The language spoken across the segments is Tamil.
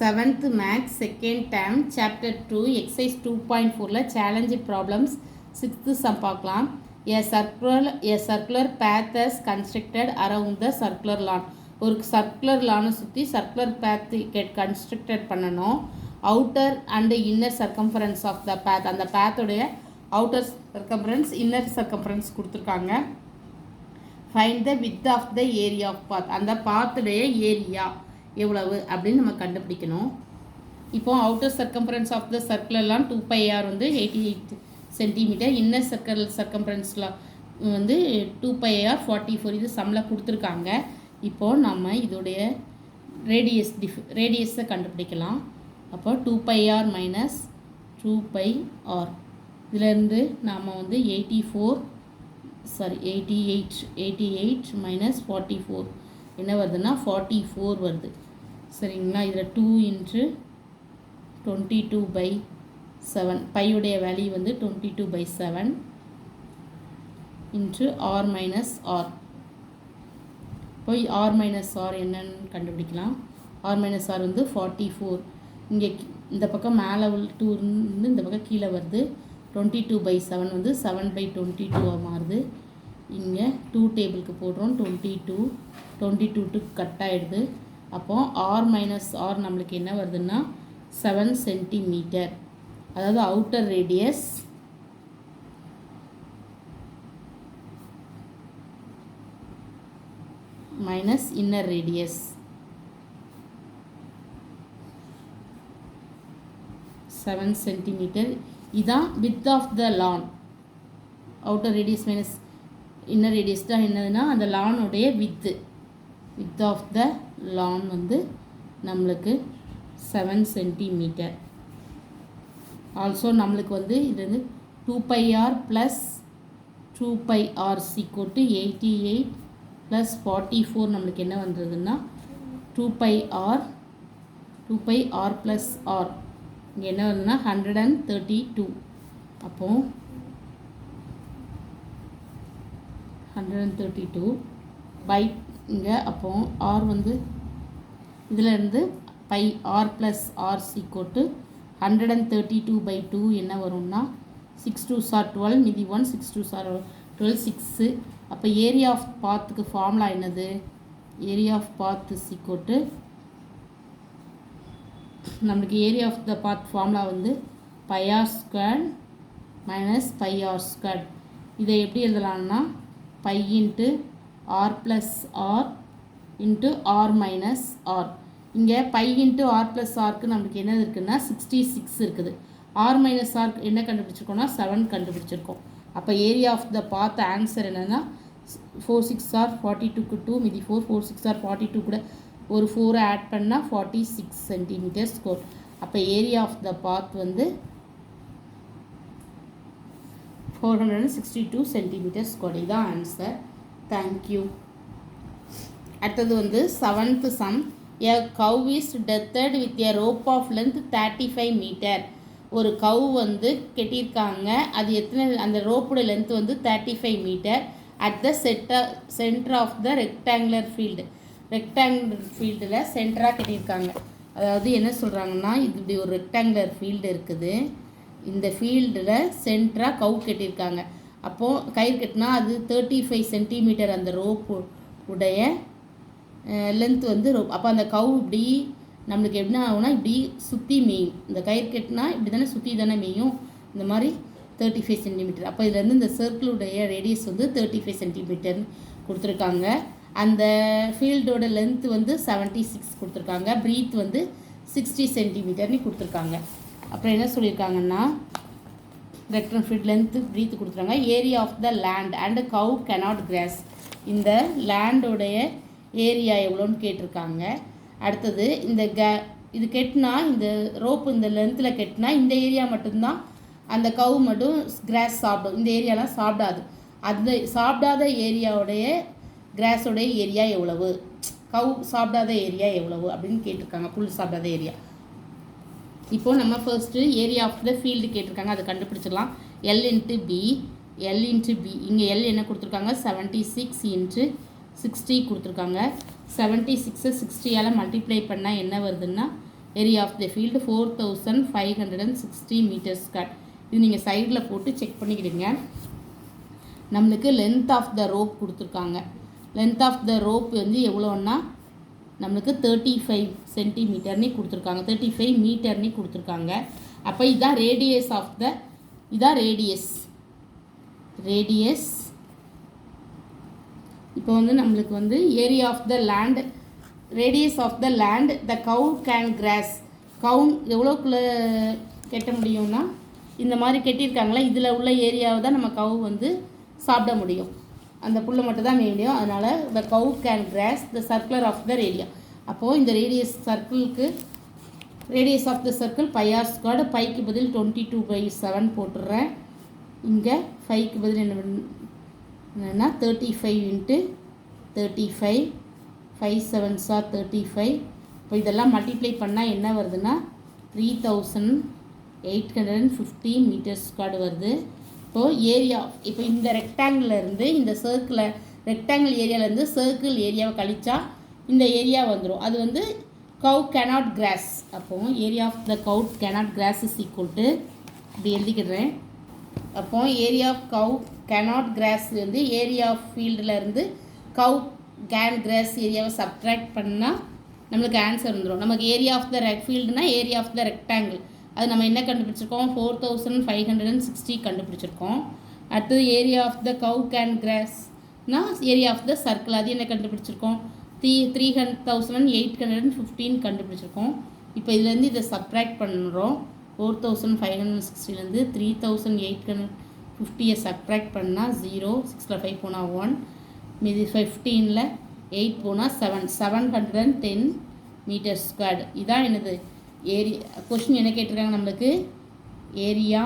7th Maths second term chapter 2 exercise 2.4 challenge problems 6th sum பார்க்கலாம். A circular path is constructed around the circular lawn. ஒரு circular lawn சுற்றி circular path constructed பண்ணணும். outer and inner circumference of the path, அந்த path உடைய outer circumference inner circumference கொடுத்துருக்காங்க. find the width of the area of path, அந்த path உடைய ஏரியா எவ்வளவு அப்படின்னு நம்ம கண்டுபிடிக்கணும். இப்போ அவுட்டர் சர்க்கம்ஃபரன்ஸ் ஆஃப் த சர்க்கிளெலாம் 2πr வந்து 88 சென்டிமீட்டர், இன்னர் சர்க்கம்ஃபரன்ஸில் வந்து 2πr 44, இது சம்மில் கொடுத்துருக்காங்க. இப்போது நம்ம இதோடைய ரேடியஸை கண்டுபிடிக்கலாம். அப்போ 2πr மைனஸ் 2πr, இதிலேருந்து நாம் வந்து 88 மைனஸ் 44 என்ன வருதுன்னா 44 வருது. சரிங்களா? இதில் 2 × 22/7, பையுடைய வேல்யூ வந்து 22/7 × r மைனஸ் ஆர். போய் r மைனஸ் ஆர் என்னன்னு கண்டுபிடிக்கலாம். r மைனஸ் ஆர் வந்து 44, இங்கே இந்த பக்கம் மேலே 2 இருந்து இந்த பக்கம் கீழே வருது. 22/7 வந்து 7/22 மாறுது. இங்கே 2 டேபிளுக்கு போடுறோம். 22 கட் ஆகிடுது. அப்போது ஆர் மைனஸ் ஆர் நம்மளுக்கு என்ன வருதுன்னா 7 சென்டிமீட்டர். அதாவது outer radius minus inner radius 7 centimetre. இதுதான் width of the lawn. Outer radius minus inner radius தான் என்னதுன்னா அந்த லானுடைய width. Width of the lawn வந்து நம்மளுக்கு 7 சென்டிமீட்டர். ஆல்சோ நம்மளுக்கு வந்து இது வந்து 2πr ப்ளஸ் 2πr = 88 ப்ளஸ் 44 நம்மளுக்கு என்ன வந்துடுதுன்னா 2πr ப்ளஸ் ஆர் இங்கே என்ன வருதுன்னா 132. அப்போது 132 பை இங்கே அப்போ ஆர் வந்து இதிலேருந்து பை ஆர் ப்ளஸ் ஆர் = 132/2 என்ன வரும்னா 6 2s are 12, மீதி 1 6 2s are 12 6. அப்போ ஏரியா ஆஃப் பாத்துக்கு ஃபார்முலா என்னது? ஏரியா ஆஃப் பாத் = நம்மளுக்கு area of the path formula வந்து πr² மைனஸ் πr². இதை எப்படி எழுதலாம்னா π × r plus r into r minus r. இங்கே π × r ப்ளஸ் ஆருக்கு நம்மளுக்கு என்ன இருக்குன்னா 66 இருக்குது. ஆர் மைனஸ் ஆர் என்ன கண்டுபிடிச்சிருக்கோம்னா 7 கண்டுபிடிச்சிருக்கோம். அப்போ area of the path answer என்னென்னா 4 6 ஆர் 42க்கு 2 மீதி 4 4 6 ஆர் 42 கூட ஒரு 4 ஆட் பண்ணால் 46 சென்டிமீட்டர் ஸ்கொயர். அப்போ ஏரியா ஆஃப் த பாத் வந்து 462 சென்டிமீட்டர் ஸ்கொயர். இதுதான் ஆன்சர். தேங்க்யூ. அடுத்தது வந்து 7th sum. A cow is tethered with a rope of length 35 meter. ஒரு கவு வந்து கட்டியிருக்காங்க. அது எத்தனை, அந்த ரோப்போட லென்த் வந்து 35 metre. At the centre of the rectangular field. Rectangular ஃபீல்டில் சென்டராக கட்டியிருக்காங்க. அதாவது என்ன சொல்கிறாங்கன்னா, இது இப்படி ஒரு ரெக்டாங்குலர் ஃபீல்டு இருக்குது. இந்த ஃபீல்டில் சென்டராக கவு கட்டியிருக்காங்க. அப்போது கயிறு கட்டினா அது 35 சென்டிமீட்டர் அந்த ரோப்பு உடைய லென்த் வந்து ரோப். அப்போ அந்த கவு இப்படி நம்மளுக்கு என்ன ஆகும்னா இப்படி சுற்றி மேயும். இந்த கயிறு கட்டினா இப்படி தானே சுற்றி தானே மேயும். இந்த மாதிரி 35 சென்டிமீட்டர். அப்போ இதுலேருந்து இந்த சர்க்கிளுடைய ரேடியஸ் வந்து 35 சென்டிமீட்டர்னு கொடுத்துருக்காங்க. அந்த ஃபீல்டோட லென்த் வந்து 76 கொடுத்துருக்காங்க. ப்ரீத் வந்து 60 சென்டிமீட்டர்னு கொடுத்துருக்காங்க. அப்புறம் என்ன சொல்லியிருக்காங்கன்னா ரெக்டாங்குலர் ஃபீல்ட் லென்த்து ப்ரீத் கொடுத்துருக்காங்க. Area of the land and cow cannot cross. இந்த லேண்டோடைய ஏரியா எவ்வளோன்னு கேட்டிருக்காங்க. அடுத்தது இந்த இது கெட்டினா இந்த ரோப்பு இந்த லென்த்தில் கெட்டினா இந்த ஏரியா மட்டும்தான் அந்த கவு மட்டும் கிராஸ் சாப்பிடும். இந்த ஏரியாலாம் சாப்பிடாது. அந்த சாப்பிடாத ஏரியாவுடைய கிராஸோடைய ஏரியா எவ்வளவு, கவு சாப்பிடாத ஏரியா எவ்வளவு அப்படின்னு கேட்டிருக்காங்க. புல் சாப்பிடாத ஏரியா. இப்போது நம்ம first area of the field கேட்டிருக்காங்க. அதை கண்டுபிடிச்சிடலாம். L × B. இங்கே L என்ன கொடுத்துருக்காங்க 76 × 60 கொடுத்துருக்காங்க. 76 60ஆல் மல்டிப்ளை பண்ணால் என்ன வருதுன்னா area of the field 4560 metre square. இது நீங்கள் சைடில் போட்டு செக் பண்ணிக்கிடுங்க. நம்மளுக்கு லென்த் ஆஃப் த ரோப் கொடுத்துருக்காங்க. லென்த் ஆஃப் த ரோப் வந்து எவ்வளோன்னா நம்மளுக்கு 35 சென்டிமீட்டர்னு கொடுத்துருக்காங்க, 35 மீட்டர்னு கொடுத்துருக்காங்க. அப்போ இதுதான் ரேடியஸ் ஆஃப் த, இதான் ரேடியஸ். இப்போ வந்து நம்மளுக்கு வந்து area of the land, radius of the land the cow can cross. Gown எவ்வளோக்குள்ளே கெட்ட முடியும்னா இந்த மாதிரி கெட்டியிருக்காங்களா, இதில் உள்ள ஏரியாவை தான் நம்ம கவு வந்து சாப்பிட முடியும், அந்த புல்லை மட்டும் தான் மேய முடியும். அதனால் the cow can graze the circular of the radius. அப்போது இந்த ரேடியஸ் சர்க்கிளுக்கு radius of the circle πr squared, பைக்கு பதில் 22/7 போட்டுடுறேன். இங்கே 5க்கு பதில் என்னென்னா 35 × 35, 5 7s are 35. இப்போ இதெல்லாம் மல்டிப்ளை பண்ணால் என்ன வருதுன்னா 3850 மீட்டர் ஸ்கொயர்டு வருது. இப்போது ஏரியா, இப்போ இந்த ரெக்டாங்கிளிலேருந்து இந்த சர்க்கிளை, ரெக்டாங்கிள் ஏரியாவிலேருந்து சர்க்கிள் ஏரியாவை கழிச்சா இந்த ஏரியா வந்துடும். அது வந்து கவ் கேனாட் கிராஸ். அப்போது area of the cow cannot graze is equal to, இப்படி எழுதிக்கிறேன். அப்போது area of cow cannot graze வந்து ஏரியா ஆஃப் ஃபீல்டில் இருந்து கவ் கேன் கிராஸ் ஏரியாவை சப்ட்ராக்ட் பண்ணால் நம்மளுக்கு ஆன்சர் வந்துடும். நமக்கு ஏரியா ஆஃப் த ஃபீல்டுனா ஏரியா ஆஃப் த ரெக்டாங்கிள், அது நம்ம என்ன கண்டுபிடிச்சிருக்கோம், 4560 கண்டுபிடிச்சிருக்கோம். அடுத்தது area of the cow can கிராஸ்னா ஏரியா ஆஃப் த சர்க்கிள், அது என்ன கண்டுபிடிச்சிருக்கோம், 3815 கண்டுபிடிச்சிருக்கோம். இப்போ இதுலேருந்து இதை சப்ட்ராக்ட் பண்ணுறோம். 4560லேருந்து 3850 சப்ட்ராக்ட் பண்ணால் 0, 6ல் 5 போனால் 1, மீதி 15ல் 8 போனால் 7, 710 மீட்டர் ஸ்கொயர்டு. இதான் என்னது ஏரியா. கொஸ்டின் என்ன கேட்டிருக்காங்க நம்மளுக்கு, area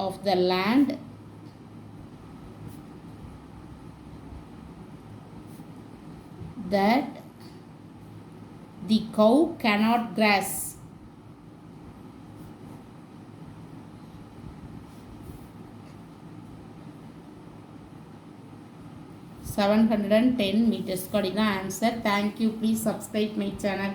of the land that the cow cannot grass. $710 meters. Got it? Answer. Thank you. Please subscribe my channel.